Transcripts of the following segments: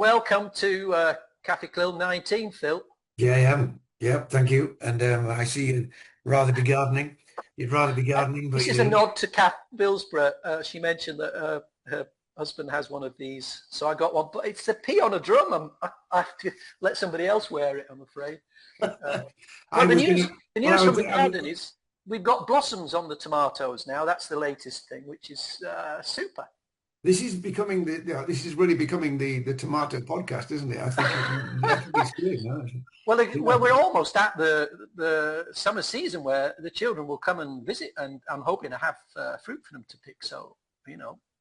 welcome to Cafe CLIL 19, Phil. Yeah, I am. Yeah, thank you. And I see you'd rather be gardening. You'd rather be gardening, but This is a nod to Kath Billsborough. She mentioned that her husband has one of these, so I got one. But it's a pea on a drum. I have to let somebody else wear it, I'm afraid. Well, the news from the garden is we've got blossoms on the tomatoes now. That's the latest thing, which is super. This is becoming this is really becoming the tomato podcast, isn't it? I think it's good. No? Well, we're almost at the summer season where the children will come and visit, and I'm hoping to have fruit for them to pick. So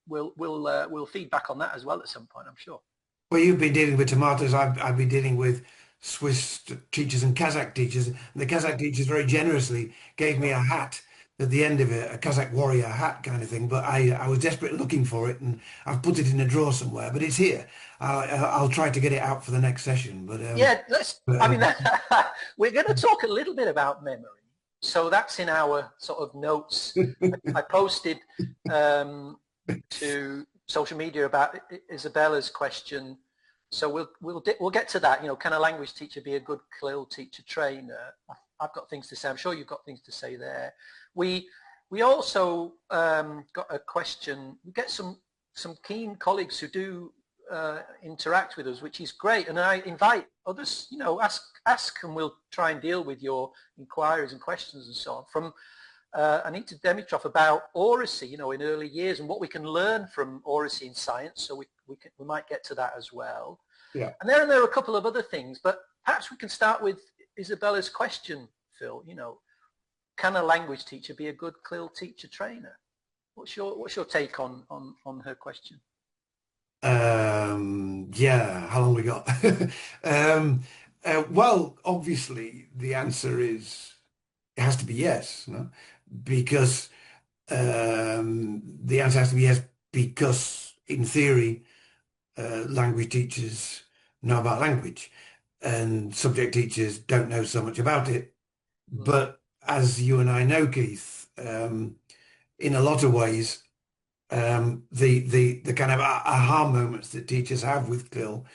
we'll feed back on that as well at some point, I'm sure. Well, you've been dealing with tomatoes. I've been dealing with Swiss teachers and Kazakh teachers. And the Kazakh teachers very generously gave me a hat at the end of it, a Kazakh warrior hat kind of thing. But I was desperately looking for it, and I've put it in a drawer somewhere. But it's here. I'll try to get it out for the next session. But yeah, we're going to talk a little bit about memory. So that's in our sort of notes. I posted to social media about Isabella's question. So we'll get to that. You know, can a language teacher be a good CLIL teacher trainer? I've got things to say. I'm sure you've got things to say there. We also got a question. We get some keen colleagues who do interact with us, which is great. And I invite others, you know, ask, and we'll try and deal with your inquiries and questions and so on. From Anita Dimitrov about oracy, you know, in early years and what we can learn from oracy in science. So we might get to that as well. Yeah. And there are a couple of other things, but perhaps we can start with Isabella's question, Phil. You know, can a language teacher be a good CLIL teacher trainer? What's your take on her question? Yeah, how long we got? Well, obviously the answer is it has to be yes, no? Because the answer has to be yes, because in theory language teachers know about language and subject teachers don't know so much about it. But as you and I know, Keith, in a lot of ways, the kind of aha moments that teachers have with CLIL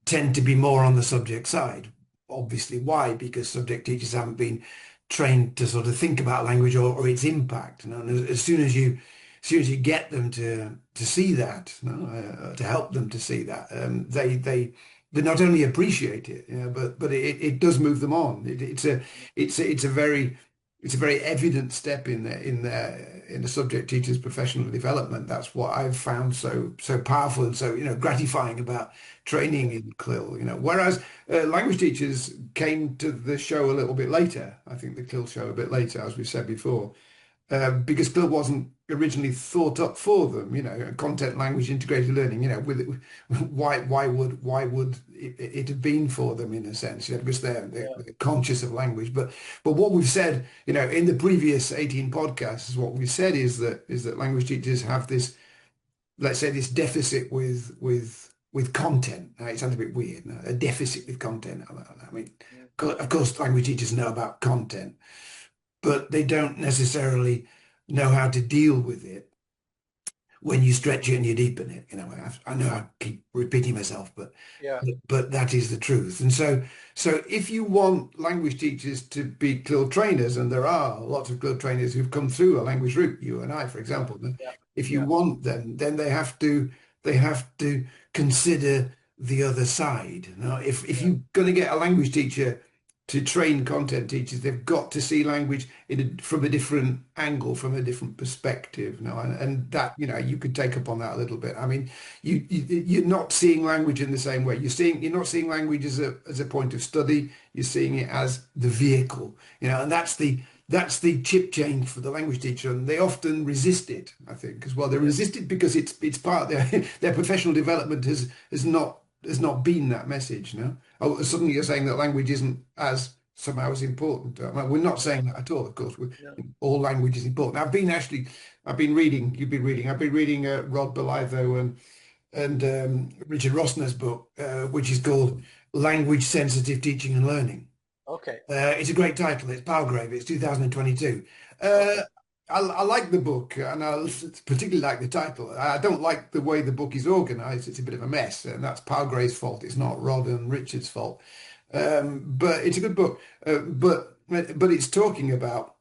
tend to be more on the subject side. Obviously, why? Because subject teachers haven't been trained to sort of think about language or its impact. You know? And as soon as you get them to see that, you know, to help them to see that, they not only appreciate it, you know, but it does move them on. It's a very evident step in the subject teacher's professional development. That's what I've found so powerful and so, you know, gratifying about training in CLIL. You know, whereas language teachers came to the show a little bit later. I think the CLIL show a bit later, as we've said before, because CLIL wasn't originally thought up for them. You know, content language integrated learning. You know, why would it have been for them in a sense? You know, because they're conscious of language. But what we've said, you know, in the previous 18 podcasts, what we've said is that language teachers have this, let's say, this deficit with content. Now, it sounds a bit weird. No? A deficit with content. I mean, of course, language teachers know about content, but they don't necessarily know how to deal with it when you stretch it and you deepen it. You know, I know I keep repeating myself, but that is the truth. And so if you want language teachers to be CLIL trainers, and there are lots of CLIL trainers who've come through a language route, you and I, for example, if you want them, then they have to consider the other side. Now, if you're going to get a language teacher to train content teachers, they've got to see language from a different angle, from a different perspective. You know, and that, you know, you could take up on that a little bit. I mean, you're not seeing language in the same way. You're not seeing language as a point of study. You're seeing it as the vehicle. You know, and that's the chip change for the language teacher, and they often resist it. I think as well. They resist it because it's part of their professional development has not been that message. No. Oh, suddenly you're saying that language isn't somehow as important. I mean, we're not saying that at all, of course. All language is important. I've been reading Rod Belitho and Richard Rossner's book, which is called Language Sensitive Teaching and Learning. Okay. It's a great title. It's Palgrave. It's 2022. I like the book, and I particularly like the title. I don't like the way the book is organized. It's a bit of a mess, and that's Palgrave's fault. It's not Rod and Richard's fault. But it's a good book. But it's talking about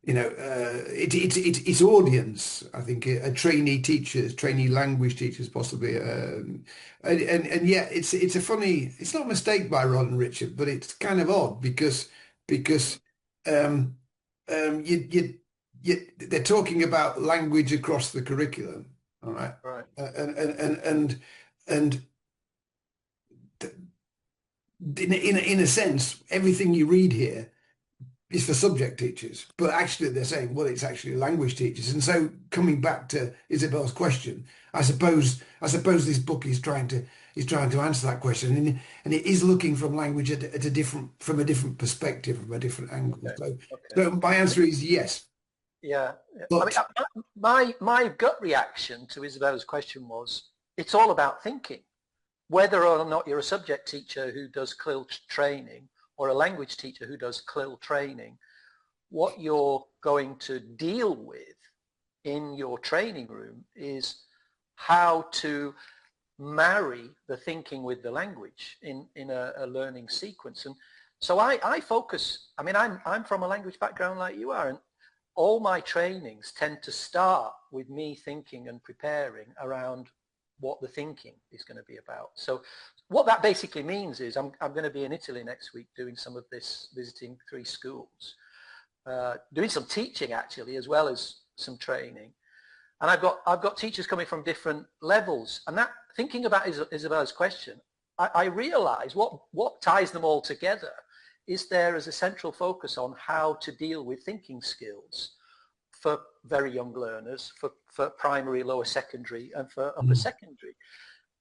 its audience. I think trainee teachers, trainee language teachers, possibly. And yeah, it's a funny. It's not a mistake by Rod and Richard, but it's kind of odd because um, they're talking about language across the curriculum, all right, Right. and in a sense, everything you read here is for subject teachers, but actually they're saying, well, it's actually language teachers. And so coming back to Isabel's question, I suppose this book is trying to answer that question, and it is looking from language at a different perspective, from a different angle. Okay. So, Okay. so my I mean, answer is yes, yeah. Yeah. I mean, but my gut reaction to Isabella's question was, it's all about thinking. Whether or not you're a subject teacher who does CLIL training or a language teacher who does CLIL training, what you're going to deal with in your training room is how to marry the thinking with the language in a learning sequence. And so I focus, I mean, I'm from a language background like you are, and all my trainings tend to start with me thinking and preparing around what the thinking is going to be about. So what that basically means is I'm going to be in Italy next week doing some of this, visiting 3 schools, doing some teaching actually, as well as some training. And I've got teachers coming from different levels. And that, thinking about Isabella's question, I realize what ties them all together is there as a central focus on how to deal with thinking skills for very young learners, for primary, lower secondary, and for upper mm, secondary.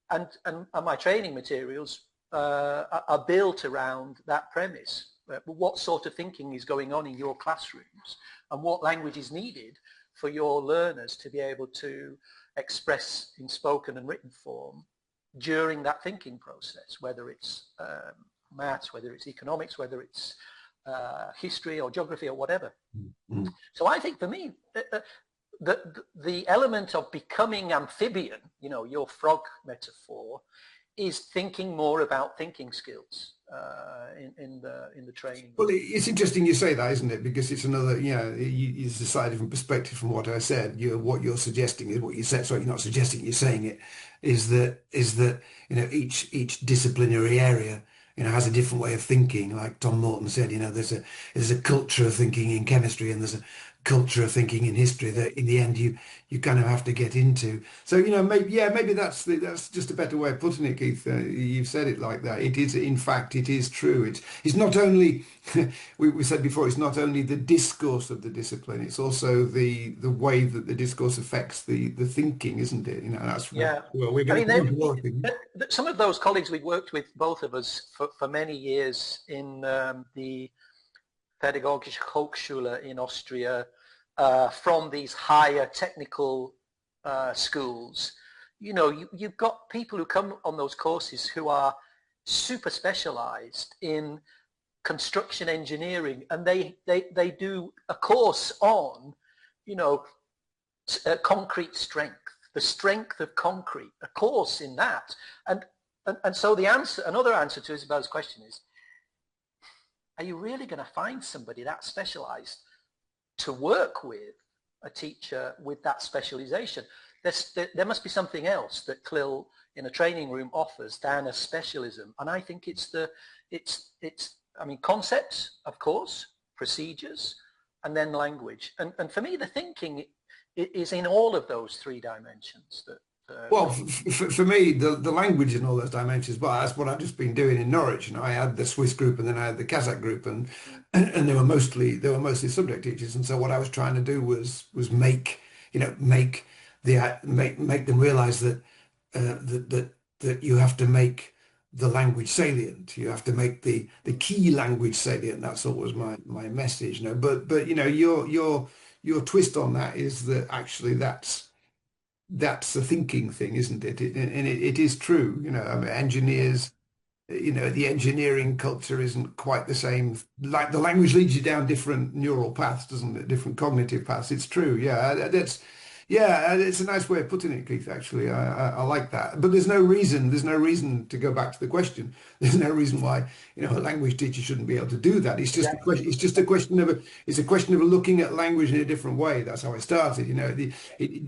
And my training materials are built around that premise. What sort of thinking is going on in your classrooms, and what language is needed for your learners to be able to express in spoken and written form during that thinking process, whether it's maths, whether it's economics, whether it's history or geography or whatever. mm. So I think for me, the element of becoming amphibian, your frog metaphor, is thinking more about thinking skills in the training Well, room. it's interesting you say that, isn't it? Because it's another, it's a slightly different perspective from what I said. What you're suggesting is what you said. Sorry, you're not suggesting, you're saying it. Is that each disciplinary area has a different way of thinking. Like Tom Morton said, there's a culture of thinking in chemistry, and there's a culture of thinking in history that in the end you kind of have to get into. So maybe that's just a better way of putting it, Keith. You've said it like that. It is, in fact, it is true. It's not only we said before, it's not only the discourse of the discipline, it's also the way that the discourse affects the thinking, isn't it? That's what, Yeah, well, we're I going mean, to come to more things. some of those colleagues we worked with, both of us, for many years in the Pädagogische Hochschule in Austria, from these higher technical schools. You've got people who come on those courses who are super specialized in construction engineering, and they do a course on, concrete strength, the strength of concrete, a course in that. And so another answer to Isabella's question is, are you really going to find somebody that specialized to work with a teacher with that specialization? There must be something else that CLIL in a training room offers than a specialism. And I think it's concepts, of course, procedures, and then language. And for me, the thinking is in all of those 3 dimensions that Well, for me, the language in all those dimensions, but that's what I've just been doing in Norwich. I had the Swiss group, and then I had the Kazakh group, and they were mostly subject teachers. And so what I was trying to do was make them realise that you have to make the language salient. You have to make the key language salient. That's always my message. But your twist on that is that actually that's a thinking thing, isn't it? And it is true. I mean, engineers, the engineering culture isn't quite the same. Like the language leads you down different neural paths, doesn't it? Different cognitive paths. It's true. Yeah, it's a nice way of putting it, Keith, actually. I like that. But there's no reason to go back to the question. There's no reason why, a language teacher shouldn't be able to do that. It's just a Exactly. question, it's a question of looking at language in a different way. That's how it started,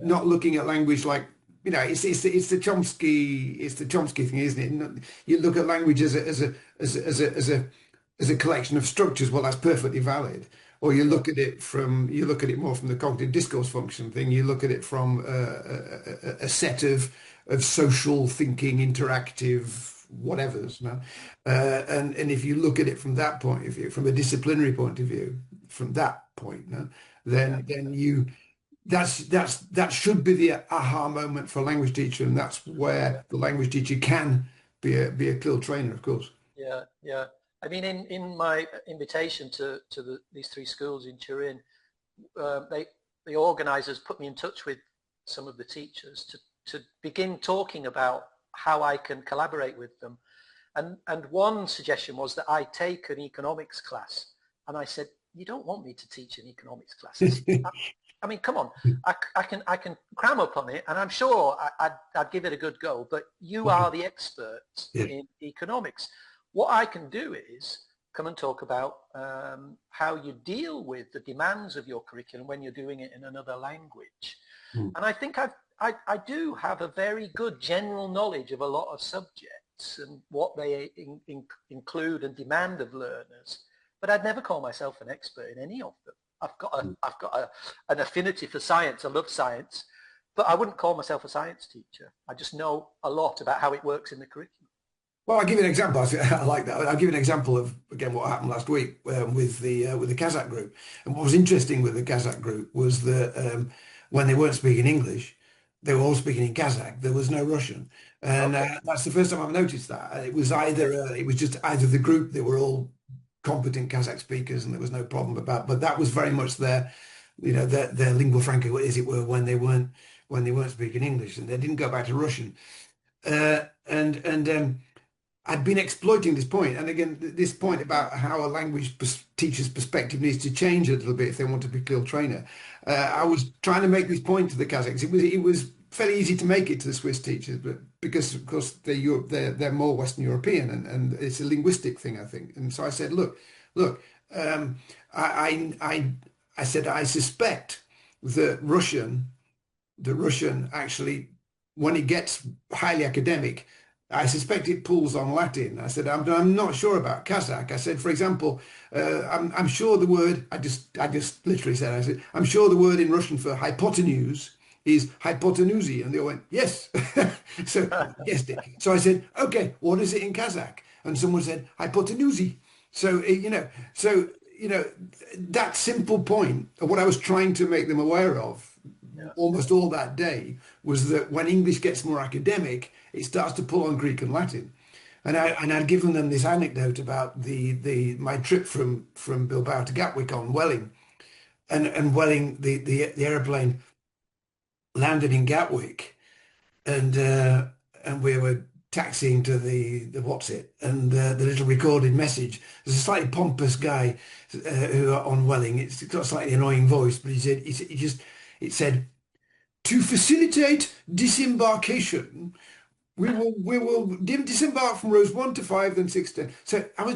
not looking at language like, it's the Chomsky thing, isn't it? You look at language as a collection of structures. Well, that's perfectly valid. Or you look at it more from the cognitive discourse function thing. You look at it from a set of social thinking, interactive whatevers, man. And if you look at it from that point of view, from a disciplinary point of view, from that point, no, Yeah. then you that should be the aha moment for a language teacher, and that's where the language teacher can be a CLIL trainer, of course. Yeah, yeah. I mean, in my invitation to these three schools in Turin, the organisers put me in touch with some of the teachers to begin talking about how I can collaborate with them. And one suggestion was that I take an economics class. And I said, you don't want me to teach an economics class. I mean, come on, I can cram up on it, and I'm sure I'd give it a good go, but you are the experts Yeah. in economics. What I can do is come and talk about how you deal with the demands of your curriculum when you're doing it in another language. Mm. And I think I do have a very good general knowledge of a lot of subjects and what they include and demand of learners, but I'd never call myself an expert in any of them. I've got an affinity for science. I love science, but I wouldn't call myself a science teacher. I just know a lot about how it works in the curriculum. Well, I'll give you an example. I like that. I'll give you an example of, again, what happened last week with the Kazakh group. And what was interesting with the Kazakh group was that when they weren't speaking English, they were all speaking in Kazakh. There was no Russian, and Okay. that's the first time I've noticed that. It was just either the group, they were all competent Kazakh speakers, and there was no problem about. But that was very much their lingua franca, as it were, when they weren't speaking English, and they didn't go back to Russian. And I'd been exploiting this point, and again, this point about how a language teacher's perspective needs to change a little bit if they want to be a CLIL trainer. I was trying to make this point to the Kazakhs. It was fairly easy to make it to the Swiss teachers, but because of course they're more Western European, and it's a linguistic thing, I think. And so I said, look, I said I suspect that Russian actually, when it gets highly academic, I suspect it pulls on Latin. I said, I'm not sure about Kazakh. I said, for example, I'm sure the word, I just literally said, I said, I'm sure the word in Russian for hypotenuse is hypotenusi. And they all went, yes. So I guessed it. So I said, okay, what is it in Kazakh? And someone said, hypotenusi. So, that simple point, what I was trying to make them aware of Yeah. almost all that day, was that when English gets more academic, it starts to pull on Greek and Latin. And I'd given them this anecdote about my trip from Bilbao to Gatwick on Welling, and Welling, the airplane landed in Gatwick, and we were taxiing to the what's it, and the little recorded message. There's a slightly pompous guy who on Welling. It's got a slightly annoying voice, but it said, to facilitate disembarkation, we will disembark from rows 1 to 5, then 6 to 10. So I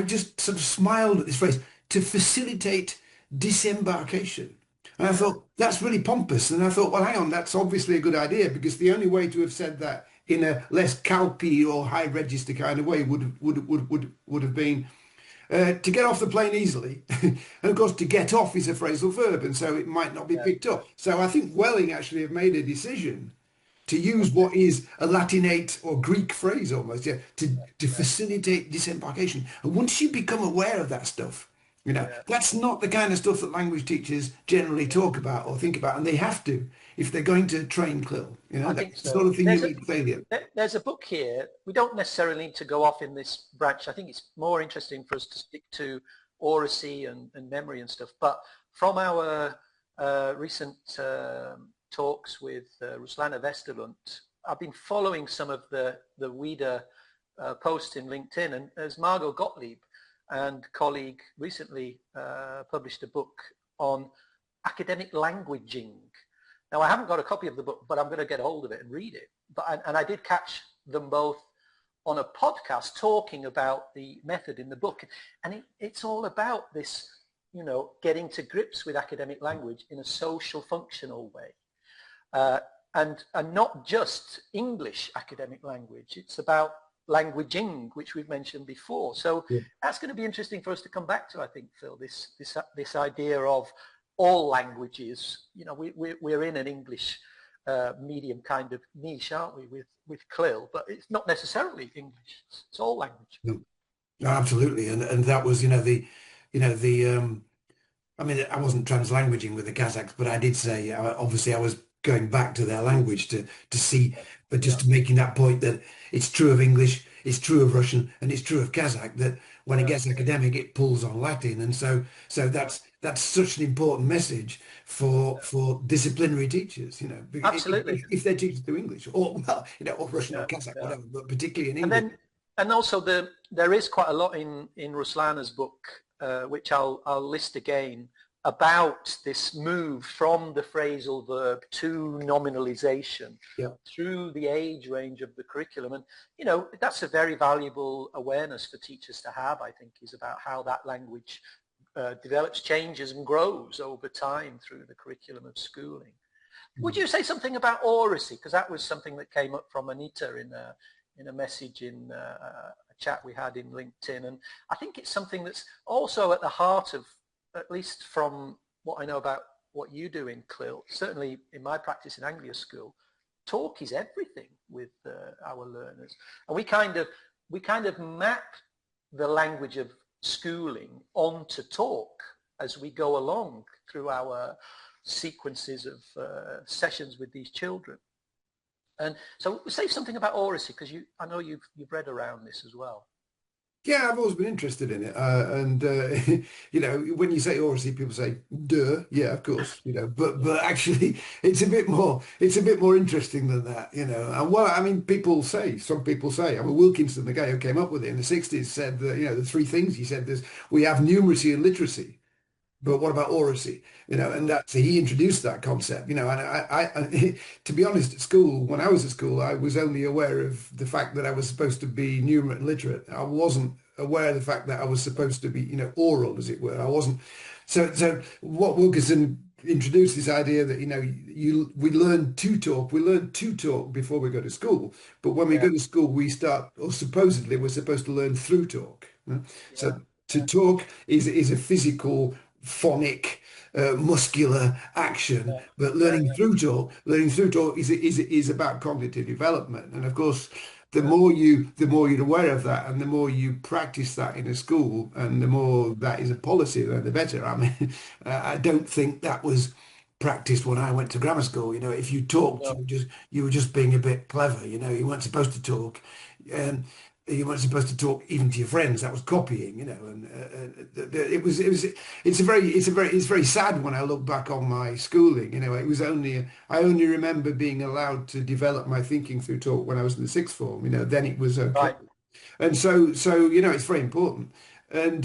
just sort of smiled at this phrase, to facilitate disembarkation. And I thought, that's really pompous. And I thought, well, hang on, that's obviously a good idea, because the only way to have said that in a less calpy or high register kind of way would have been to get off the plane easily. And of course, to get off is a phrasal verb, and so it might not be Yeah. picked up. So I think Welling actually have made a decision to use what is a Latinate or Greek phrase almost, yeah, to facilitate disembarkation. And once you become aware of that stuff, Yeah. that's not the kind of stuff that language teachers generally talk about or think about, and they have to if they're going to train CLIL. I think That's the so. sort of thing you need salient. There's a book here. We don't necessarily need to go off in this branch. I think it's more interesting for us to stick to oracy and memory and stuff. But from our recent talks with Ruslana Westerlund, I've been following some of the Uyghur post in LinkedIn, and as Margot Gottlieb and colleague recently published a book on academic languaging. Now, I haven't got a copy of the book, but I'm going to get hold of it and read it. And I did catch them both on a podcast talking about the method in the book. And it's all about this, you know, getting to grips with academic language in a social, functional way. And not just English academic language. It's about languaging, which we've mentioned before. So that's going to be interesting for us to come back to, I think, Phil, this idea of all languages. You know, we're in an English medium kind of niche, aren't we, with CLIL, but it's not necessarily English. It's all language. No, absolutely. And that was, I mean, I wasn't translanguaging with the Kazakhs, but I did say, obviously I was going back to their language to see, but just making that point that it's true of English, it's true of Russian, and it's true of Kazakh, that when it gets academic, it pulls on Latin. And so that's such an important message for disciplinary teachers, you know, Absolutely. if they're teaching through English or, well, you know, or Russian or Kazakh, whatever, but particularly in English. And also there is quite a lot in Ruslana's book, which I'll list again, about this move from the phrasal verb to nominalization through the age range of the curriculum. And, you know, that's a very valuable awareness for teachers to have, I think, is about how that language develops, changes and grows over time through the curriculum of schooling. Would you say something about oracy? Because that was something that came up from Anita in a message in a chat we had in LinkedIn. And I think it's something that's also at the heart of, at least from what I know about what you do in CLIL, certainly in my practice in Anglia School, talk is everything with our learners. And we kind of map the language of schooling onto talk as we go along through our sequences of sessions with these children. And so say something about oracy, because I know you've read around this as well. Yeah, I've always been interested in it, you know, when you say oracy, people say, "Duh, yeah, of course," you know, but actually, it's a bit more interesting than that, you know. And well, I mean, some people say, I mean, Wilkinson, the guy who came up with it in the '60s, said that, you know, the three things he said is we have numeracy and literacy. But what about oracy? You know, and he introduced that concept, you know, and I to be honest, at school, when I was at school, I was only aware of the fact that I was supposed to be numerate and literate. I wasn't aware of the fact that I was supposed to be, you know, oral, as it were. I wasn't. So what Wilkinson introduced this idea that, you know, we learn to talk before we go to school. But when we go to school, supposedly we're supposed to learn through talk. So to talk is a physical, phonic, muscular action, but learning through talk is about cognitive development. And of course, the more you're aware of that, and the more you practice that in a school, and the more that is a policy, then the better. I mean, I don't think that was practiced when I went to grammar school. You know, if you talked, you were just being a bit clever. You know, you weren't supposed to talk. You weren't supposed to talk even to your friends. That was copying, you know. And it's very sad when I look back on my schooling. You know, I only remember being allowed to develop my thinking through talk when I was in the sixth form. You know, then it was okay. Right. And so you know, it's very important. And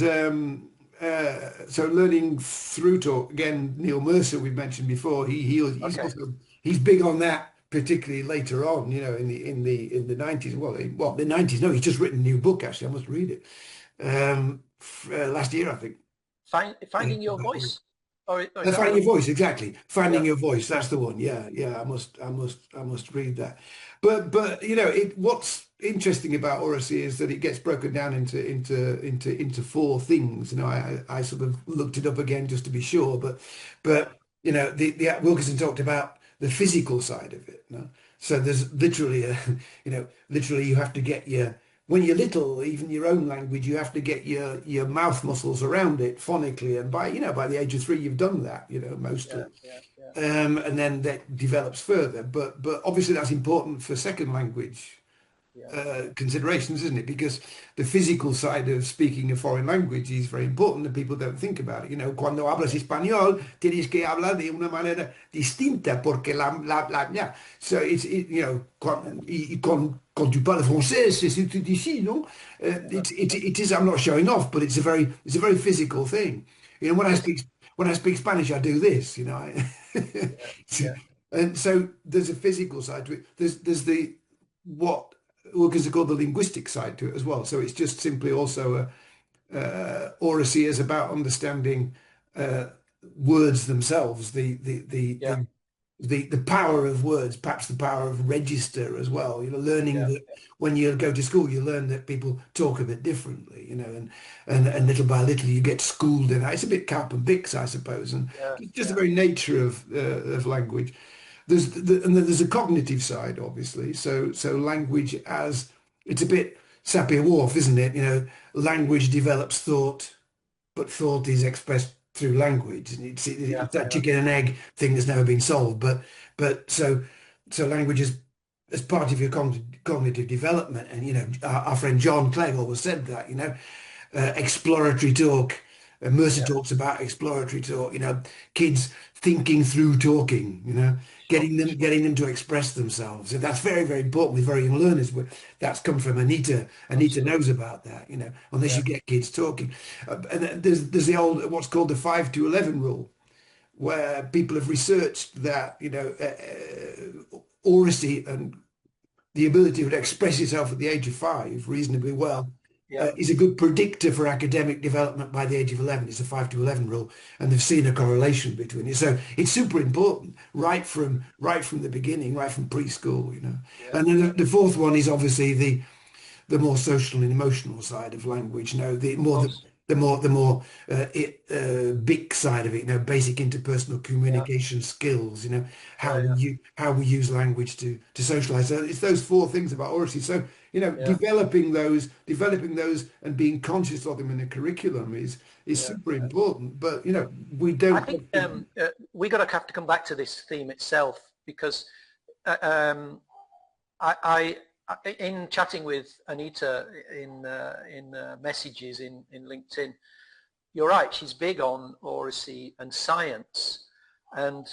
so learning through talk, again, Neil Mercer we've mentioned before. He's big on that, particularly later on, you know, in the 90s. Well, the 90s. No, he's just written a new book. Actually, I must read it. Last year, I think. Finding your voice. Finding your voice, exactly. Finding your voice. That's the one. Yeah. I must read that. But you know, what's interesting about oracy is that it gets broken down into four things. You know, I sort of looked it up again just to be sure. But you know, the Wilkinson talked about the physical side of it. No? So there's literally you have to get when you're little, even your own language, you have to get your mouth muscles around it phonically, and by the age of 3 you've done that, you know, mostly. And then that develops further, but obviously that's important for second language yeah, considerations, isn't it? Because the physical side of speaking a foreign language is very important and people don't think about it. You know, cuando hablas español, tienes que hablar de una manera distinta porque yeah. So you know, quand tu parles français, c'est ici, no? It is, I'm not showing off, but it's a very physical thing. You know, it is. when I speak Spanish, I do this, you know. Yeah, So- yeah, and so there's a physical side to it. There's the what workers are called the linguistic side to it as well. So it's just simply also oracy is about understanding uh, words themselves, yeah, the power of words, perhaps the power of register as well. You know, learning yeah, that when you go to school, you learn that people talk a bit differently. You know, and little by little you get schooled in that. It's a bit Cap and Bix, I suppose, and yeah, just the yeah, very nature of language. And then there's a cognitive side, obviously. So language as it's a bit Sapir-Whorf, isn't it? You know, language develops thought, but thought is expressed through language. And yeah, it's that yeah, chicken and egg thing that's never been solved. But so language is as part of your cognitive development. And you know, our friend John Clegg always said that. You know, exploratory talk. Mercer yeah. talks about exploratory talk. You know, kids thinking through talking. You know, Sure, sure. getting them to express themselves. And that's very very important with very young learners. That's come from Anita. Anita Absolutely. knows about that. You know, unless Yeah, you get kids talking. And there's the old what's called the 5 to 11 rule, where people have researched that you know oracy and the ability to express yourself at the age of 5 reasonably yeah, well yeah, is a good predictor for academic development by the age of 11. It's a 5 to 11 rule, and they've seen a correlation between it. So it's super important right from the beginning, right from preschool, you know. yeah, And then yeah. the fourth one is obviously the more social and emotional side of language. You know, Of course. the more big side of it. You know, basic interpersonal Yeah, communication skills. You know, yeah, yeah, how we use language to socialize. So it's those four things about oracy. So you know, yeah, developing those, and being conscious of them in the curriculum is yeah. super important. But you know, we I don't. think we got to have to come back to this theme itself because uh, um, in chatting with Anita in messages in LinkedIn, you're right. She's big on oracy and science, and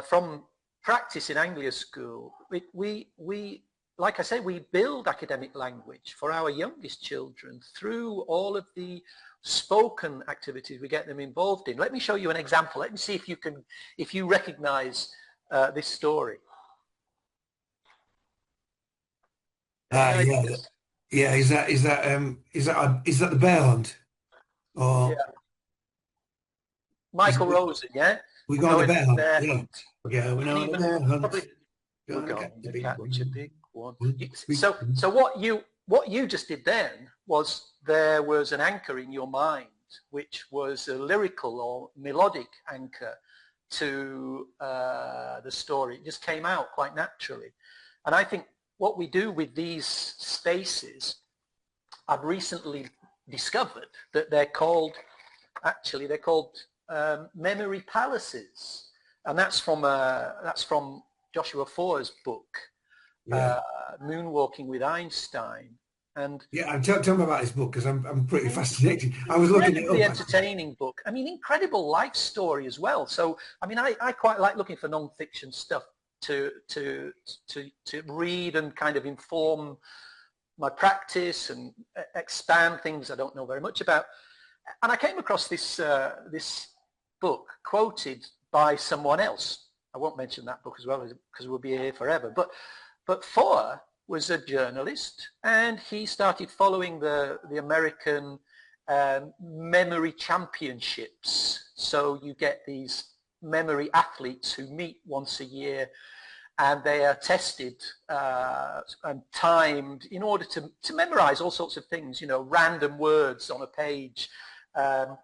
from practice in Anglia School, we like I say, we build academic language for our youngest children through all of the spoken activities we get them involved in. Let me show you an example. Let me see if you recognize this story. Any Yeah, ideas? yeah. Is that the bear hunt? Or Yeah, is Michael it, Rosen. Yeah, we we're go on a going on bear a hunt? bear Yeah. hunt. Yeah, You we're can on a even bear hunt. probably we're Gonna going catch the to big catch a one. big one. Big one. So what you just did then was there was an anchor in your mind, which was a lyrical or melodic anchor to the story. It just came out quite naturally. And I think what we do with these spaces, I've recently discovered that they're called memory palaces, and that's from Joshua Foer's book, Yeah. uh, Moonwalking with Einstein, and Yeah, and tell me about this book because I'm pretty fascinated. I was looking it incredibly up actually. entertaining book. I mean, incredible life story as well. So, I mean, I quite like looking for non-fiction stuff to read and kind of inform my practice and expand things I don't know very much about. And I came across this book quoted by someone else. I won't mention that book as well because we'll be here forever. But Foer was a journalist, and he started following the American memory championships. So you get these memory athletes who meet once a year, and they are tested and timed in order to memorize all sorts of things, you know, random words on a page, um,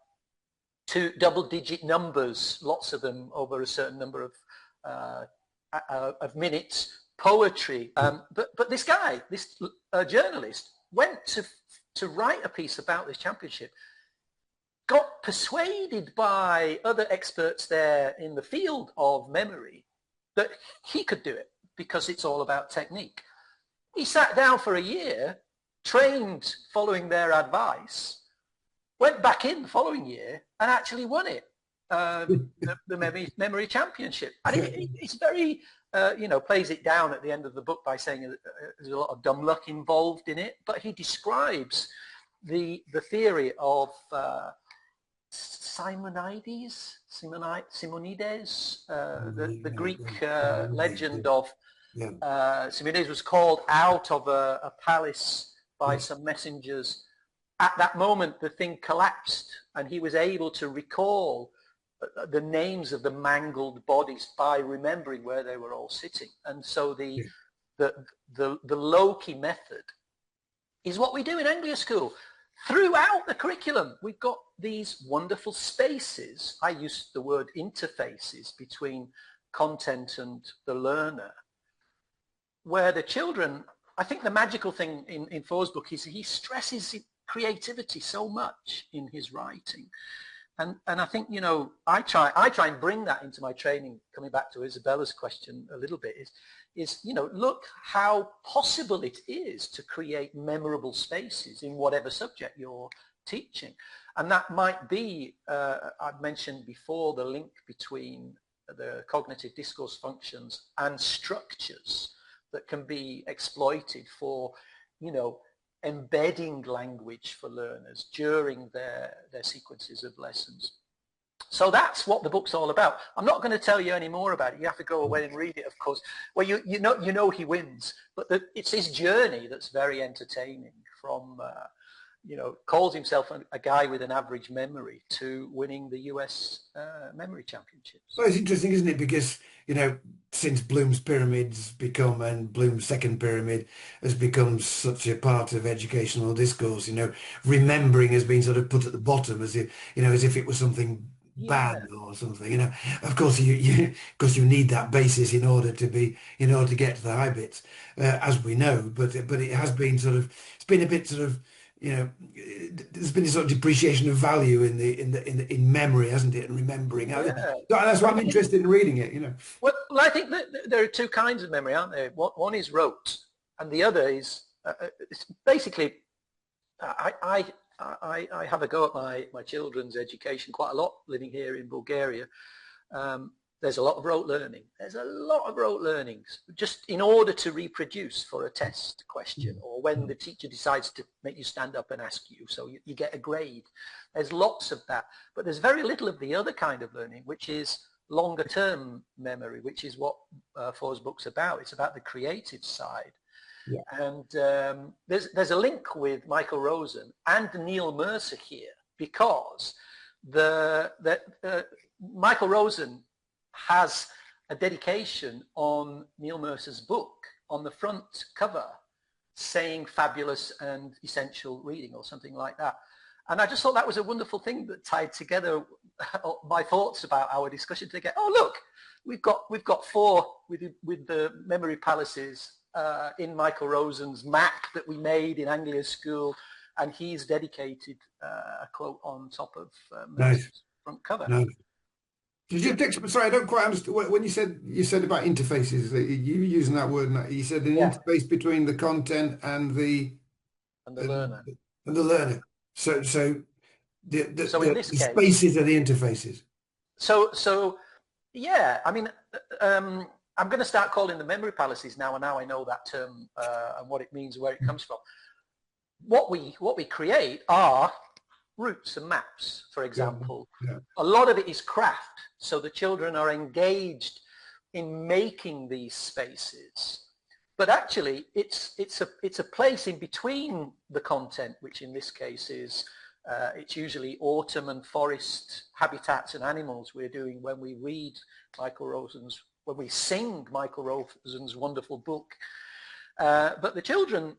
to double-digit numbers, lots of them over a certain number of minutes, poetry. But this guy, this journalist, went to write a piece about this championship, got persuaded by other experts there in the field of memory that he could do it because it's all about technique. He sat down for a year, trained following their advice, went back in the following year and actually won it, the memory championship. And it's very, plays it down at the end of the book by saying there's a lot of dumb luck involved in it, but he describes the theory of Simonides, the Greek legend of Simonides was called out of a palace by some messengers. At that moment, the thing collapsed, and he was able to recall the names of the mangled bodies by remembering where they were all sitting. And so the Loki method is what we do in Anglia School. Throughout the curriculum, we've got these wonderful spaces. I use the word interfaces between content and the learner, where the children, I think the magical thing in Thor's book is he stresses creativity so much in his writing. And I think, I try and bring that into my training, coming back to Isabella's question a little bit, is look how possible it is to create memorable spaces in whatever subject you're teaching. And that might be, I've mentioned before, the link between the cognitive discourse functions and structures that can be exploited for, embedding language for learners during their sequences of lessons. So that's what the book's all about. I'm not going to tell you any more about it. You have to go away and read it, of course. Well, you know he wins, but it's his journey that's very entertaining. From calls himself a guy with an average memory to winning the US memory championships. Well, it's interesting, isn't it? Because since Bloom's pyramids and Bloom's second pyramid has become such a part of educational discourse, remembering has been sort of put at the bottom as if it was something bad or something. Of course you need that basis in order to get to the high bits, as we know. But it has been it's been a bit there's been a sort of depreciation of value in memory, hasn't it, and remembering. That's why I'm interested in reading it. Well, I think that there are two kinds of memory, aren't there? One is rote, and the other is it's basically. I have a go at my children's education quite a lot living here in Bulgaria. There's a lot of rote learning. There's a lot of rote learnings just in order to reproduce for a test question, or when the teacher decides to make you stand up and ask you, so you get a grade. There's lots of that, but there's very little of the other kind of learning, which is longer term memory, which is what Thor's book's about. It's about the creative side. Yeah. And there's a link with Michael Rosen and Neil Mercer here, because Michael Rosen has a dedication on Neil Mercer's book on the front cover saying fabulous and essential reading or something like that. And I just thought that was a wonderful thing that tied together my thoughts about our discussion today. Oh, look, we've got four with the memory palaces in Michael Rosen's map that we made in Anglia School, and he's dedicated a quote on top of Mercer's front cover. Nice. Sorry, I don't quite understand when you said about interfaces. You were using that word. You said an interface between the content and the learner. And the learner. So the spaces are the interfaces. So yeah. I mean, I'm going to start calling them memory palaces now. And now I know that term and what it means, where it comes from. What we create are routes and maps, for example. Yeah. A lot of it is craft, so the children are engaged in making these spaces, but actually it's a place in between the content, which in this case is it's usually autumn and forest habitats and animals we're doing when we read when we sing Michael Rosen's wonderful book. But the children,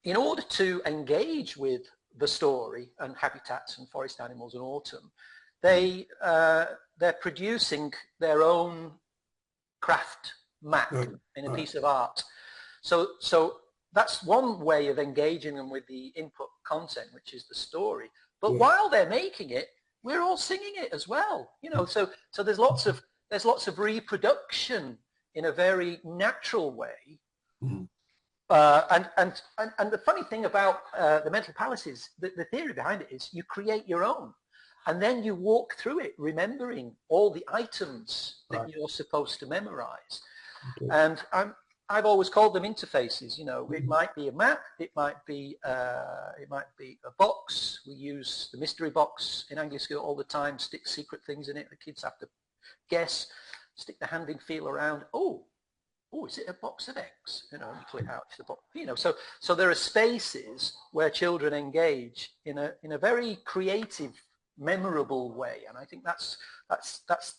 in order to engage with the story and habitats and forest animals and autumn, they're producing their own craft map in a piece of art. So that's one way of engaging them with the input content, which is the story. But while they're making it, we're all singing it as well. So there's lots of reproduction in a very natural way. And the funny thing about the mental palace is the theory behind it is you create your own, and then you walk through it remembering all the items that Right. you're supposed to memorize. Okay. And I've always called them interfaces. You know, it Mhm. might be a map, it might be a box. We use the mystery box in Anglia School all the time. Stick secret things in it. The kids have to guess. Stick the hand in, feel around. Oh, is it a box of eggs? You know, you pull it out. It's the box. You know, so there are spaces where children engage in a very creative, memorable way, and I think that's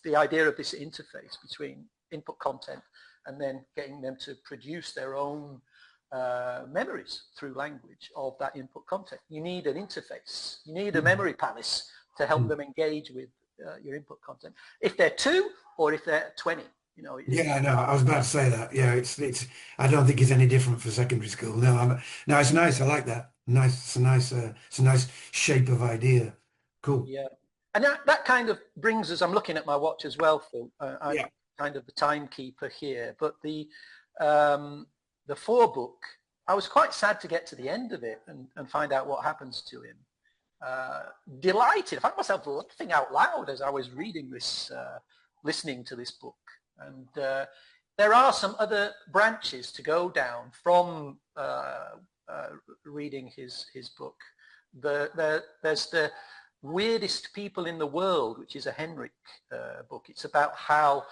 the idea of this interface between input content and then getting them to produce their own memories through language of that input content. You need an interface. You need a memory palace to help them engage with your input content. If they're 2 or if they're 20. You know, Yeah, I know. I was about to say that. Yeah, it's. I don't think it's any different for secondary school. No, no, it's nice. I like that. Nice. It's a nice shape of idea. Cool. yeah. And that kind of brings us, I'm looking at my watch as well, Phil. I'm Yeah. kind of the timekeeper here, but the 4 book, I was quite sad to get to the end of it and find out what happens to him. Delighted. I found myself laughing out loud as I was reading this, listening to this book. And there are some other branches to go down from reading his book. There's the Weirdest People in the World, which is a Henrik book. It's about how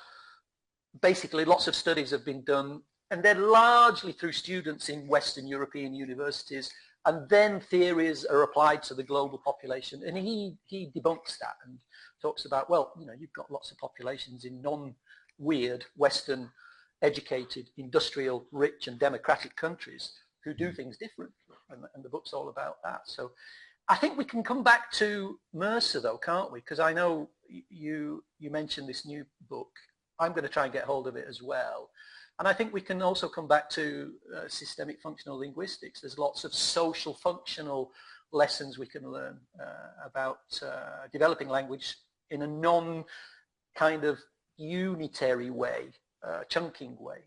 basically lots of studies have been done, and they're largely through students in Western European universities, and then theories are applied to the global population. And he debunks that and talks about, well, you know, you've got lots of populations in non-weird Western educated, industrial, rich and democratic countries who do things differently, and the book's all about that. So I think we can come back to Mercer though, can't we? Because I know you mentioned this new book. I'm going to try and get hold of it as well. And I think we can also come back to systemic functional linguistics. There's lots of social functional lessons we can learn about developing language in a non-kind of unitary way, chunking way.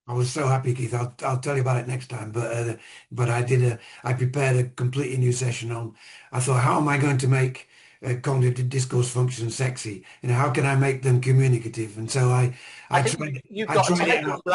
I was so happy, Keith. I'll tell you about it next time. But I prepared a completely new session on. I thought, how am I going to make cognitive discourse functions sexy? You know, how can I make them communicative? And so I think you've I got a tried it title out. for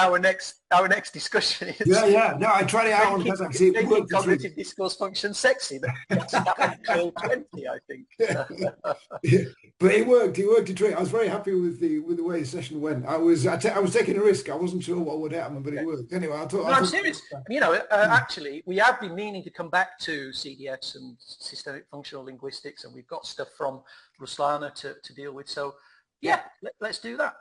our next discussion. Yeah, It's yeah. No, I tried it out on Kazakh. See, it making worked. It's cognitive discourse function sexy. That's that CLIL 20, I think. Yeah, but it worked. It worked a treat. I was very happy with the way the session went. I was taking a risk. I wasn't sure what would happen, but it Okay. worked. Anyway, No, I'm serious. You know, actually, we have been meaning to come back to CDFs and systemic functional linguistics, and we've got stuff from Ruslana to deal with. So, yeah, let's do that.